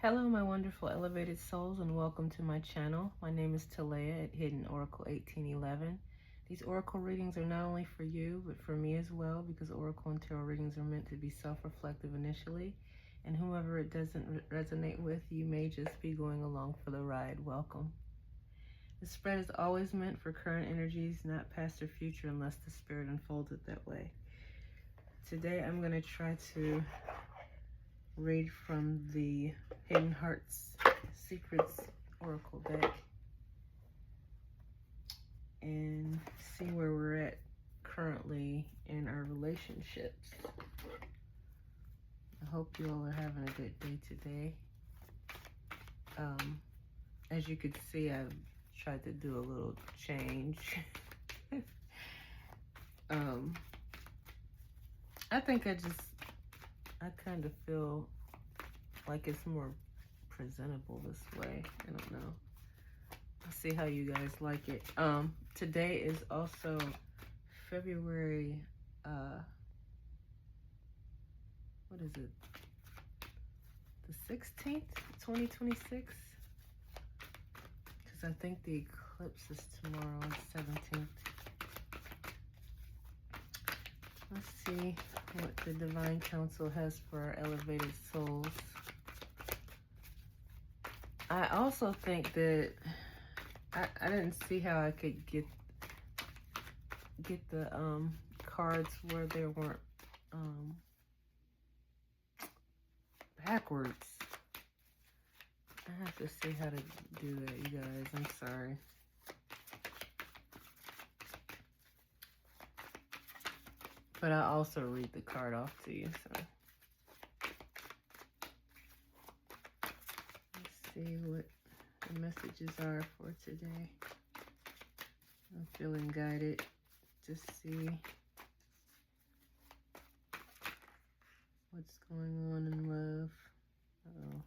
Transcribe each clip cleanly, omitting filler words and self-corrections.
Hello, my wonderful elevated souls, and welcome to my channel. My name is Talea at Hidden Oracle 1811. These oracle readings are not only for you, but for me as well, because oracle and tarot readings are meant to be self-reflective initially, and whomever it doesn't resonate with, you may just be going along for the ride. Welcome. The spread is always meant for current energies, not past or future, unless the spirit unfolds it that way. Today, I'm going to try to read from the Hidden Hearts Secrets Oracle deck and see where we're at currently in our relationships. I hope you all are having a good day today. As you could see, I've tried to do a little change. I think I kind of feel like it's more presentable this way. I don't know. I'll see how you guys like it. Today is also February, what is it? The 16th, 2026? Because I think the eclipse is tomorrow, the 17th. Let's see what the Divine Council has for our elevated souls. I also think that I didn't see how I could get the cards where they weren't backwards. I have to see how to do that, you guys. I'm sorry. But I also read the card off to you, so let's see what the messages are for today. I'm feeling guided to see what's going on in love. Uh-oh.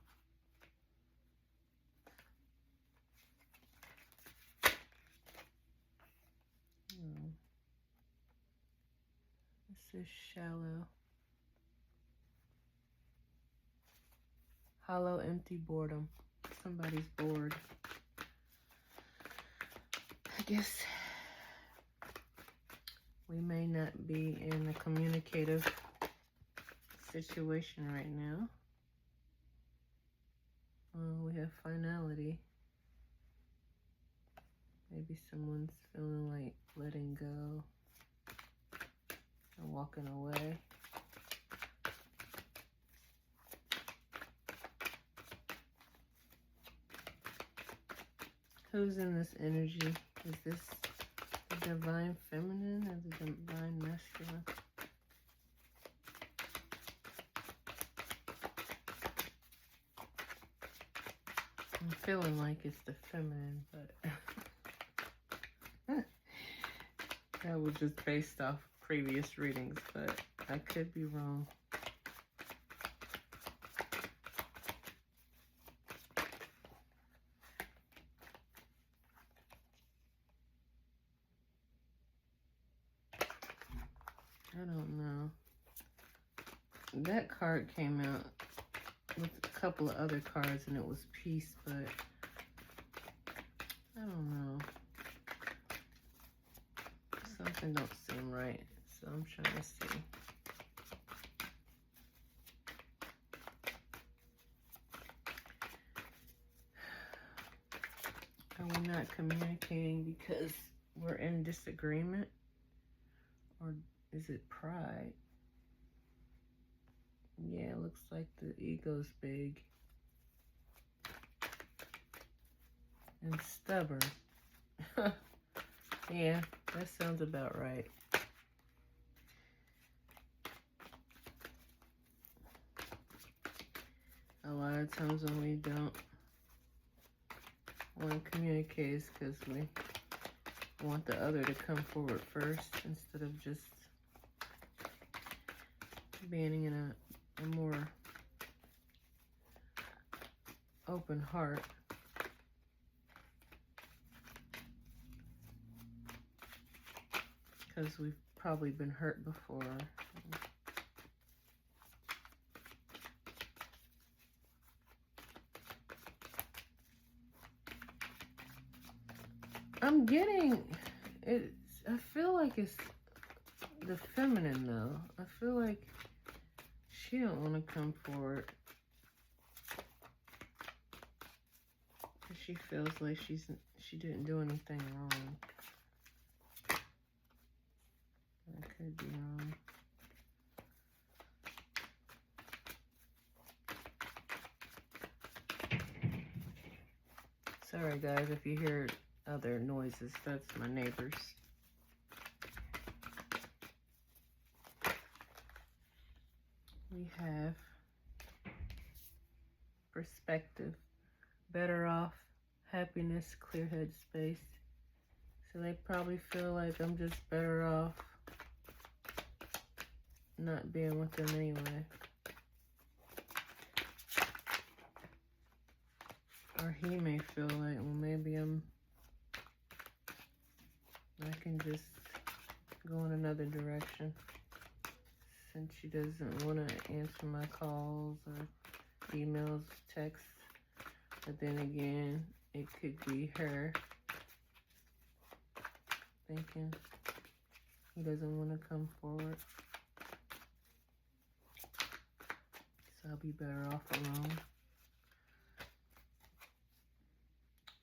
Oh. This is shallow. Hollow, empty boredom. Somebody's bored. I guess we may not be in a communicative situation right now. We have finality. Maybe someone's feeling like letting go or walking away. Who's in this energy? Is this the divine feminine or the divine masculine? I'm feeling like it's the feminine, but that was just based off previous readings, but I could be wrong. I don't know. That card came out with a couple of other cards and it was peace, but I don't know. Something don't seem right, so I'm trying to see. Are we not communicating because we're in disagreement? Or is it pride? Yeah, it looks like the ego's big and stubborn. Yeah, that sounds about right. A lot of times when we don't want to communicate is because we want the other to come forward first instead of just being in a more open heart. Because we've probably been hurt before. I'm getting it. I feel like it's the feminine though. I feel like she don't want to come forward. She feels like she didn't do anything wrong. I could be wrong. Sorry guys if you hear other noises, that's my neighbors. We have perspective, better off, happiness, clear head space. So they probably feel like I'm just better off not being with them anyway. Or he may feel like, well, maybe I can just go in another direction since she doesn't want to answer my calls or emails, texts. But then again, it could be her thinking he doesn't want to come forward. So I'll be better off alone.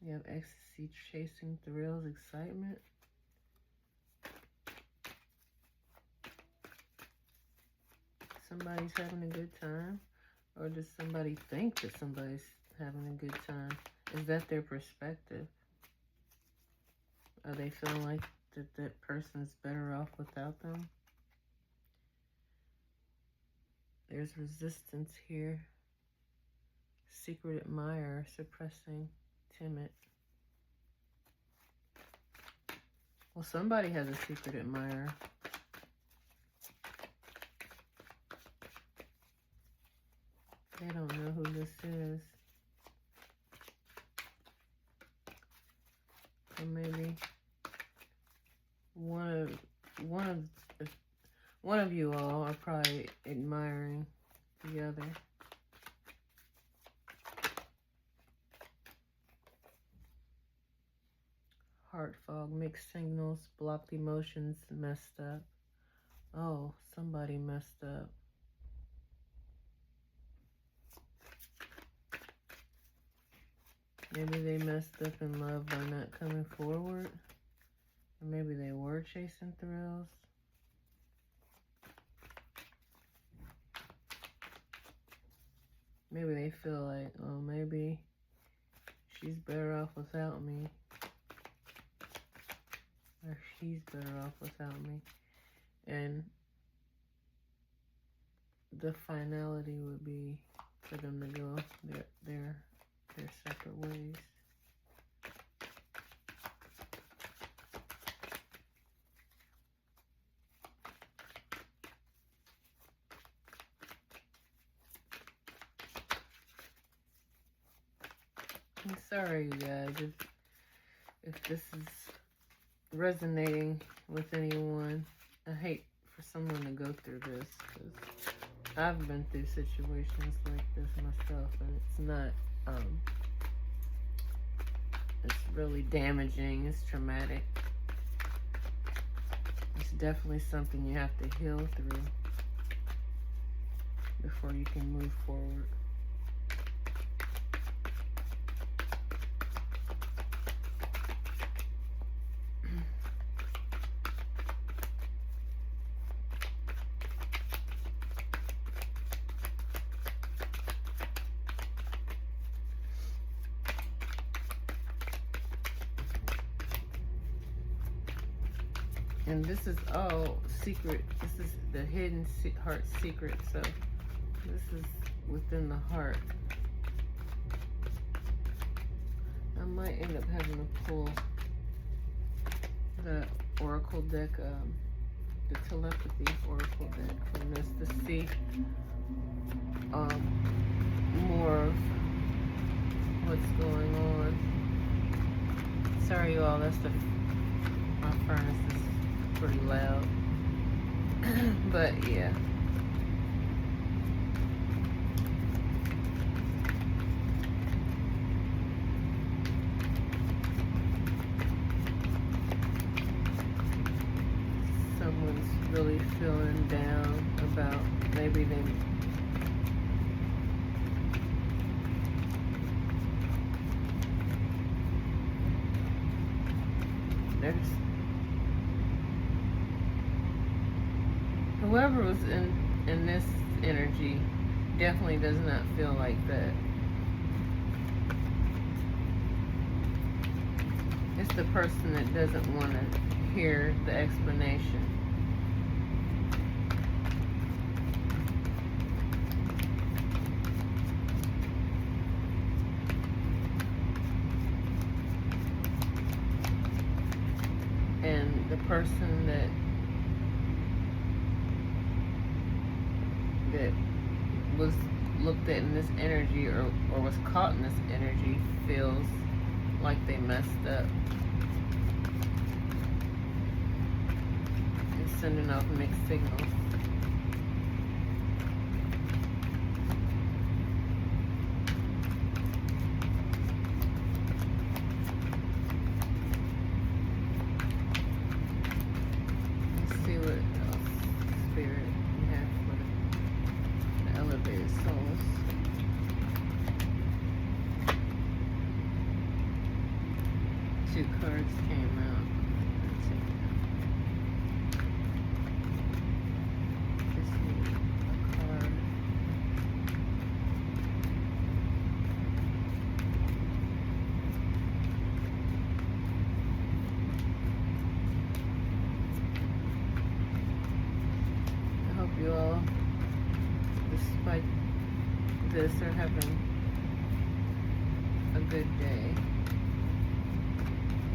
You have ecstasy, chasing thrills, excitement. Somebody's having a good time, or does somebody think that somebody's having a good time? Is that their perspective? Are they feeling like that person's better off without them? There's resistance here. Secret admirer, suppressing, timid. Well, somebody has a secret admirer. They don't know who this is. Or maybe one of you all are probably admiring the other. Heart fog, mixed signals, blocked emotions, messed up. Oh, somebody messed up. Maybe they messed up in love by not coming forward. Or maybe they were chasing thrills. Maybe they feel like, oh, maybe she's better off without me. Or she's better off without me. And the finality would be for them to go their separate ways. I'm sorry, you guys, if this is resonating with anyone. I hate for someone to go through this, because I've been through situations like this myself, and it's not, it's really damaging, it's traumatic. It's definitely something you have to heal through before you can move forward. And this is all secret. This is the hidden heart secret. So this is within the heart. I might end up having to pull the oracle deck, the telepathy oracle deck from this to see more of what's going on. Sorry, you all. That's my furnace is pretty loud. But yeah. whoever was in this energy definitely does not feel like that. It's the person that doesn't want to hear the explanation. And the person that was looked at in this energy or was caught in this energy feels like they messed up. It's sending off mixed signals. Let's see what else Spirit we have for the elevated souls. Two cards came out. Let's see. Just need a card. I hope you all, despite this, are having a good day.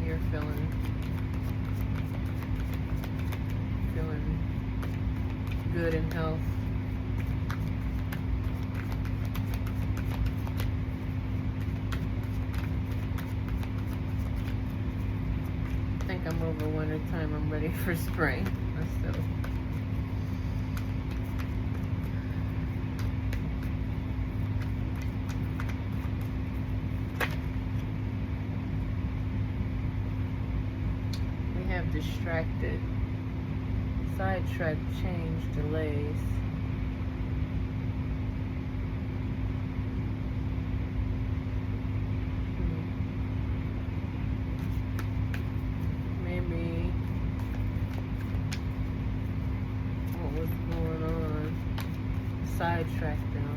You're feeling good in health. I think I'm over winter time. I'm ready for spring. So we have distracted, sidetracked, change, delays. Maybe what was going on sidetracked them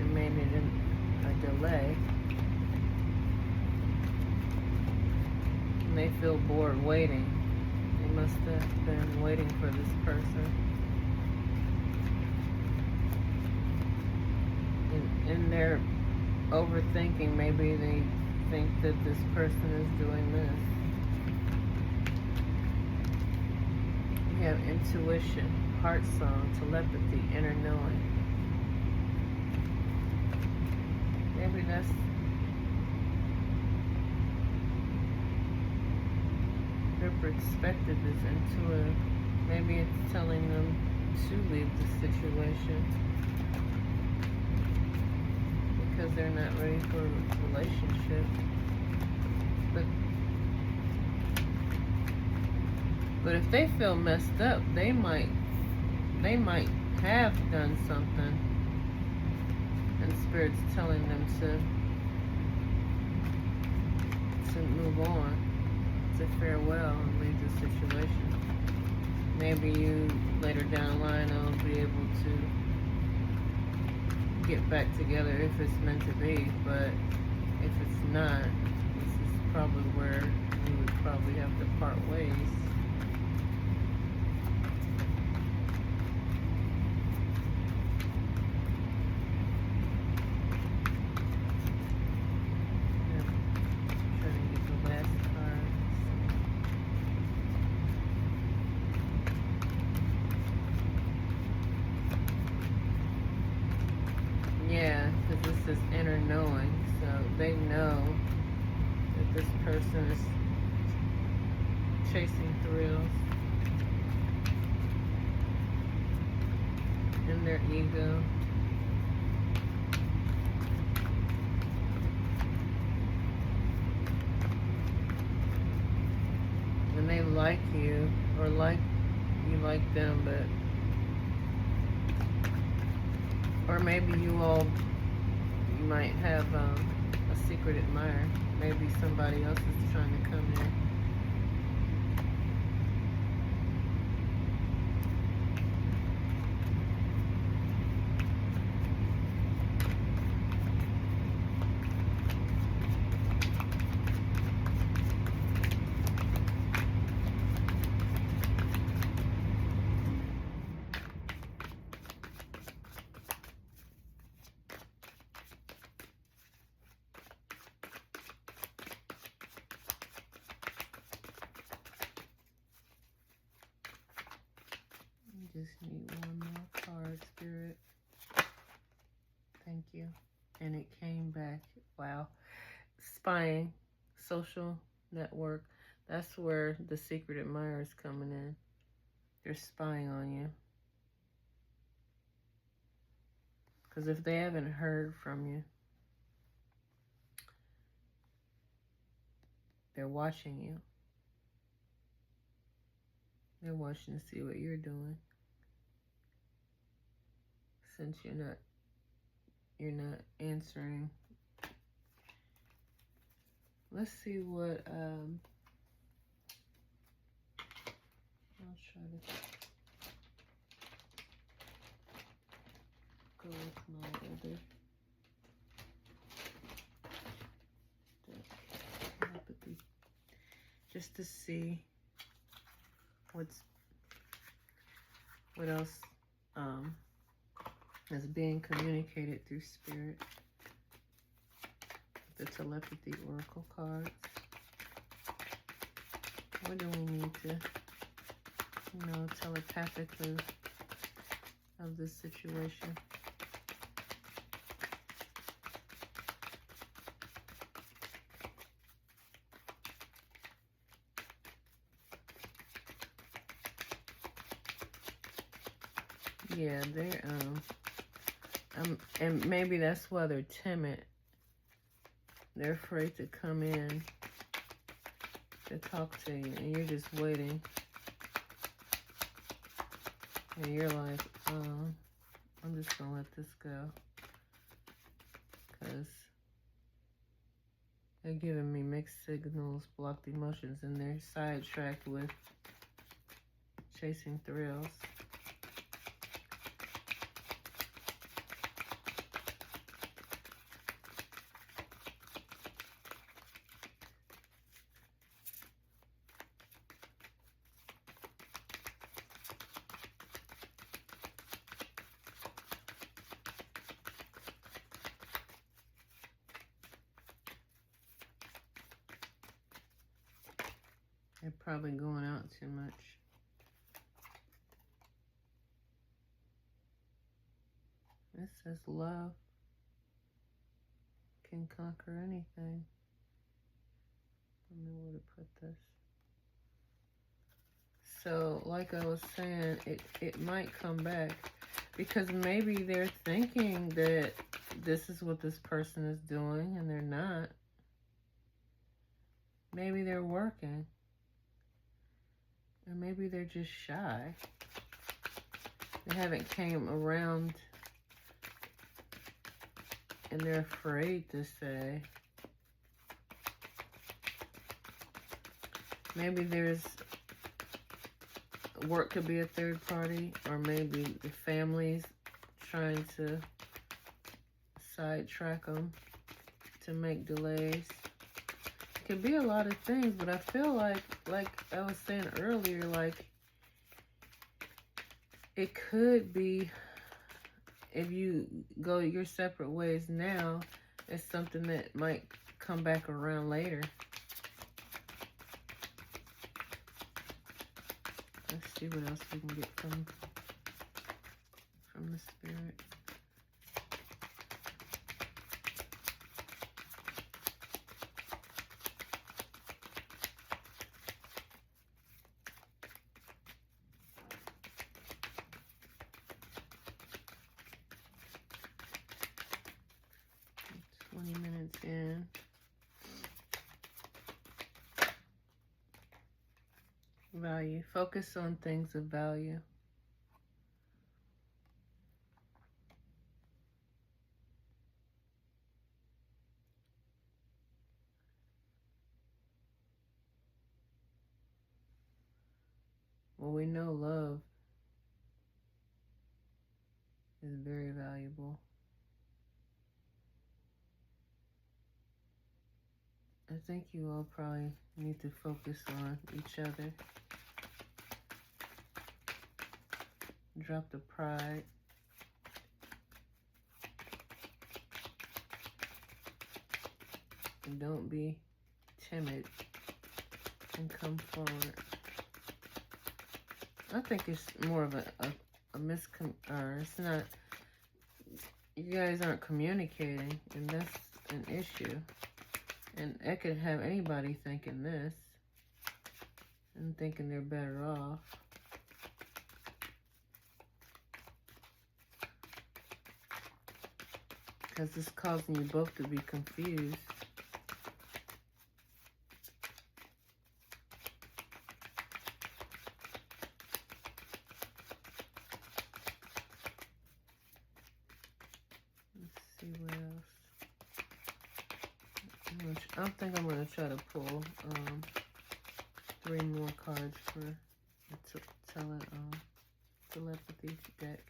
and made it a delay. And they feel bored waiting. They must have been waiting for this person. In their overthinking, maybe they think that this person is doing this. We have intuition, heart song, telepathy, inner knowing. Maybe that's their perspective is intuitive. Maybe it's telling them to leave the situation because they're not ready for a relationship. But if they feel messed up, they might have done something, and Spirit's telling them to move on, to farewell and leave the situation. Maybe you later down the line will be able to get back together if it's meant to be, but if it's not, this is probably where you would probably have to part ways. Yeah, because this is inner knowing, so they know that this person is chasing thrills in their ego. And they like you, or like you like them, but or maybe you might have a secret admirer. Maybe somebody else is trying to come in. Just need one more card, Spirit. Thank you. And it came back. Wow. Spying, social network. That's where the secret admirer is coming in. They're spying on you. Because if they haven't heard from you, they're watching you. They're watching to see what you're doing. Since you're not answering. Let's see what I'll try to go with my other telepathy, just to see what else is being communicated through spirit. The telepathy oracle cards. What do we need to, telepathically of this situation? Yeah, they're and maybe that's why they're timid. They're afraid to come in to talk to you, and you're just waiting. And you're like, I'm just gonna let this go, because they're giving me mixed signals, blocked emotions, and they're sidetracked with chasing thrills. They're probably going out too much. It says love can conquer anything. I don't know where to put this. So, like I was saying, it might come back, because maybe they're thinking that this is what this person is doing, and they're not. Maybe they're working. Or maybe they're just shy. They haven't came around, and they're afraid to say. Maybe there's work, could be a third party, or maybe the family's trying to sidetrack them to make delays. It could be a lot of things, but I feel like I was saying earlier, like it could be, if you go your separate ways now, it's something that might come back around later. Let's see what else we can get from the spirit. It's 20 minutes in. Value. Focus on things of value. Well, we know love is very valuable. I think you all probably need to focus on each other. Drop the pride. And don't be timid and come forward. I think it's more of a it's not, you guys aren't communicating, and that's an issue. And it could have anybody thinking this and thinking they're better off. Because it's causing you both to be confused. Let's see what else. I think I'm going to try to pull 3 more cards for the telepathy deck.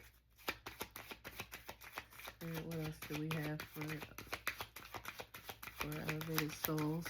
Spirit, what else do we have for elevated souls?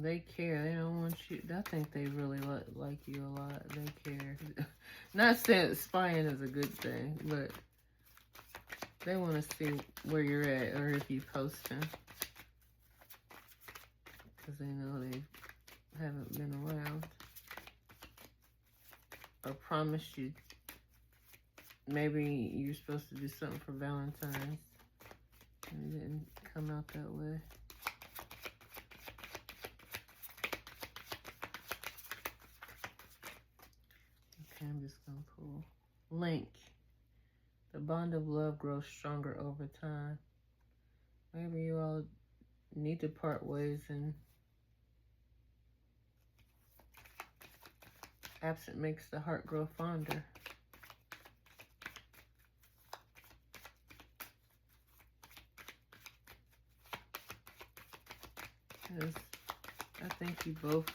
They care. They don't want you. I think they really like you a lot. They care. Not saying spying is a good thing, but they want to see where you're at or if you posting. Because they know they haven't been around. Or promised you. Maybe you're supposed to do something for Valentine's. And it didn't come out that way. I'm just going to pull. Link. The bond of love grows stronger over time. Maybe you all need to part ways, and absent makes the heart grow fonder. Because I think you both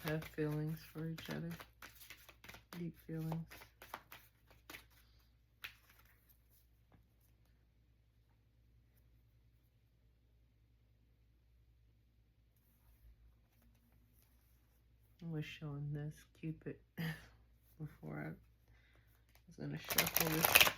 have feelings for each other. Deep feelings. I was showing this Cupid before I was going to shuffle this.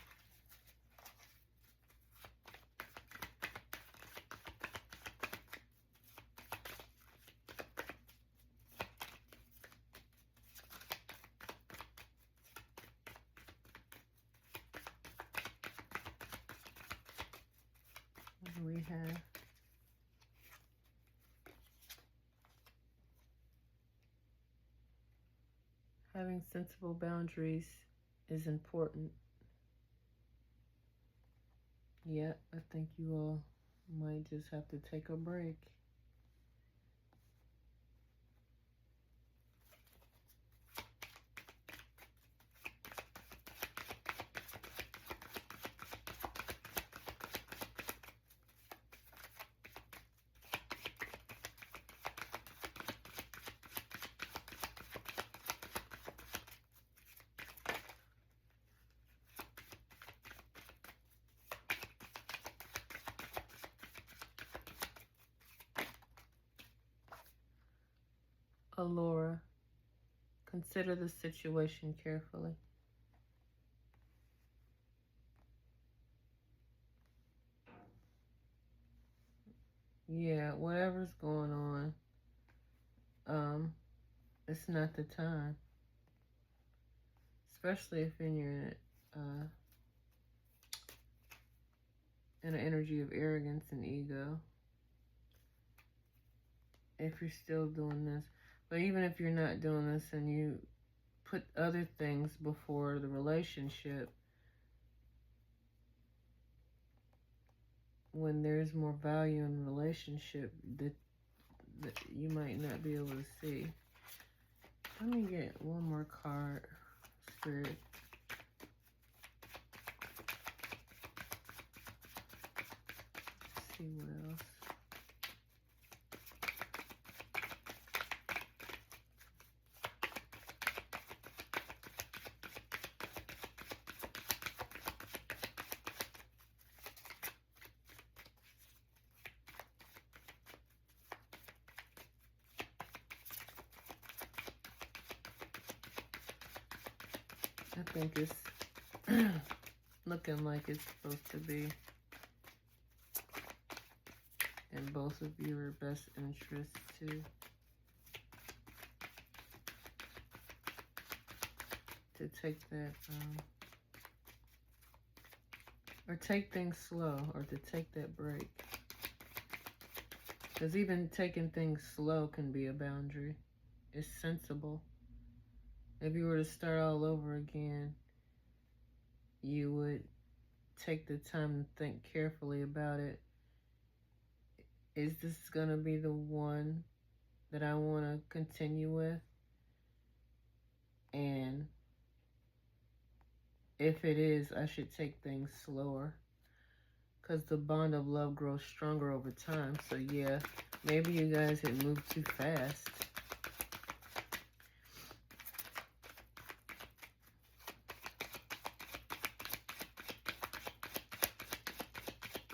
We have having sensible boundaries is important. Yeah, I think you all might just have to take a break. Allura, consider the situation carefully. Yeah, whatever's going on, it's not the time. Especially if you're in an energy of arrogance and ego. If you're still doing this. But even if you're not doing this and you put other things before the relationship, when there's more value in relationship that you might not be able to see. Let me get one more card, Spirit. Let's see what else. I think it's looking like it's supposed to be in both of your best interests to take that, or take things slow, or to take that break. Because even taking things slow can be a boundary. It's sensible. If you were to start all over again, you would take the time to think carefully about it. Is this going to be the one that I want to continue with? And if it is, I should take things slower. Because the bond of love grows stronger over time. So yeah, maybe you guys had moved too fast.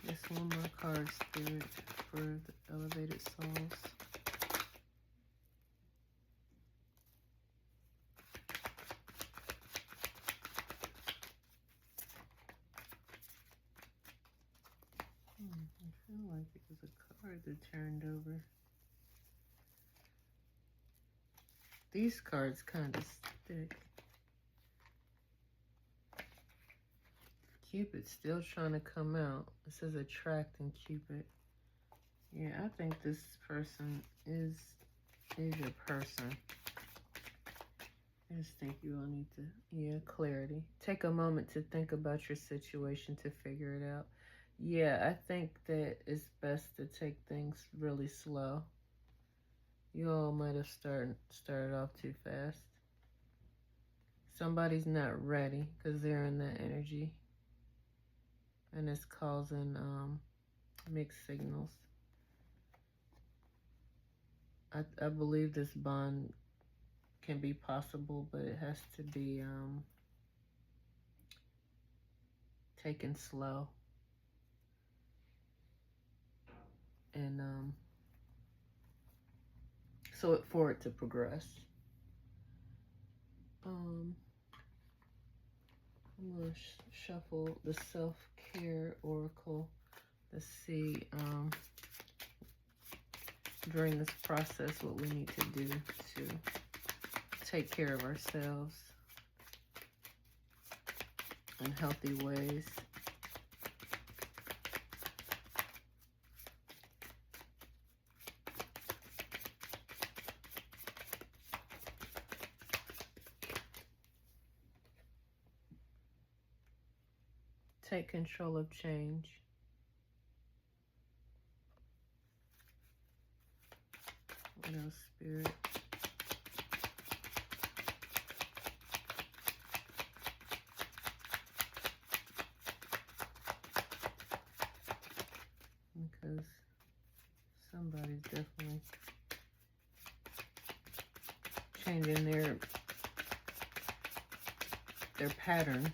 Just one more card, Spirit, for the elevated souls. I feel like it was a card that turned over. These cards kind of stick. Cupid's still trying to come out. It says attract and Cupid. Yeah, I think this person is your person. I just think you all need to, clarity. Take a moment to think about your situation to figure it out. Yeah, I think that it's best to take things really slow. You all might have started off too fast. Somebody's not ready because they're in that energy. And it's causing mixed signals. I believe this bond can be possible, but it has to be taken slow. And for it to progress. I'm going to shuffle the self-care oracle. Let's see during this process what we need to do to take care of ourselves in healthy ways. Take control of change. What else, Spirit? Because somebody's definitely changing their pattern.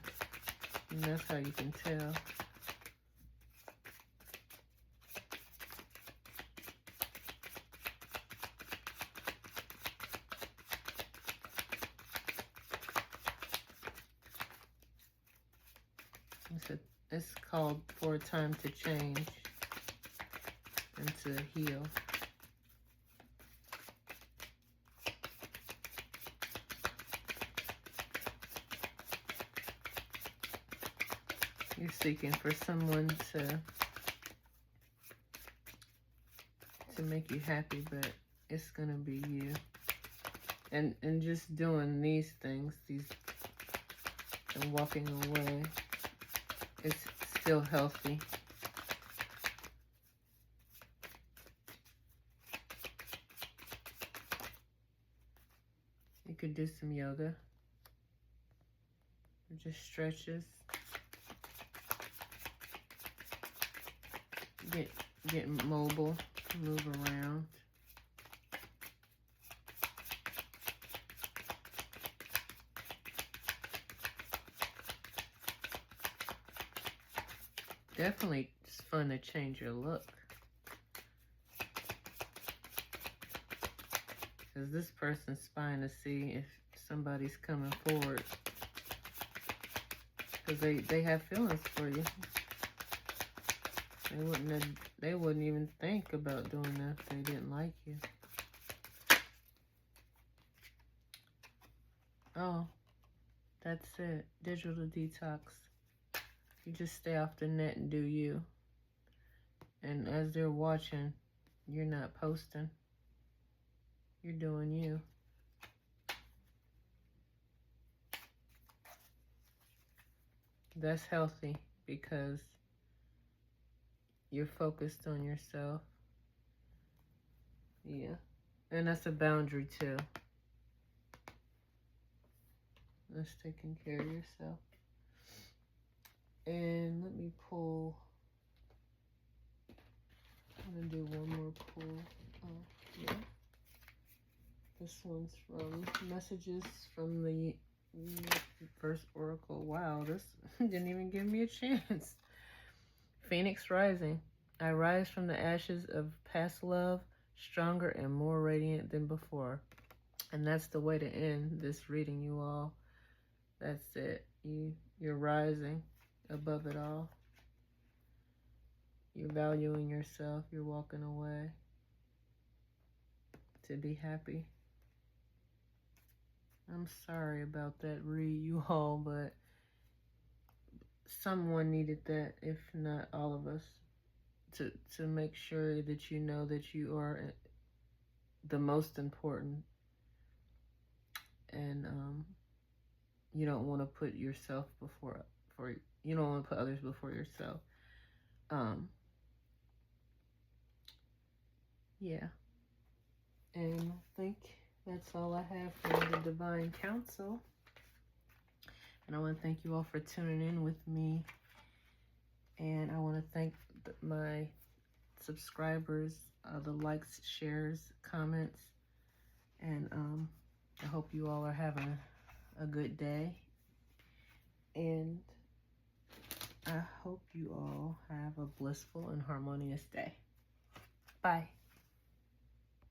And that's how you can tell. It's called for a time to change and to heal. You're seeking for someone to make you happy, but it's gonna be you. And just doing these things, and walking away, it's still healthy. could do some yoga. Just stretches. Get mobile, move around. Definitely it's fun to change your look. Because this person's spying to see if somebody's coming forward. Because they have feelings for you. They wouldn't even think about doing that if they didn't like you. Oh, that's it. Digital detox. You just stay off the net and do you. And as they're watching, you're not posting. You're doing you. That's healthy because you're focused on yourself. Yeah. And that's a boundary too. That's taking care of yourself. And let me pull. I'm going to do one more pull. Oh, yeah. This one's from Messages from the First Oracle. Wow, this didn't even give me a chance. Phoenix Rising. I rise from the ashes of past love, stronger and more radiant than before. And that's the way to end this reading, you all. That's it. You're rising above it all. You're valuing yourself. You're walking away to be happy. I'm sorry about that read, you all, but someone needed that, if not all of us, to make sure that you know that you are the most important, and you don't want to put yourself you don't want to put others before yourself. Yeah, and I think that's all I have for the Divine Council. And I want to thank you all for tuning in with me. And I want to thank my subscribers, the likes, shares, comments. And I hope you all are having a good day. And I hope you all have a blissful and harmonious day. Bye.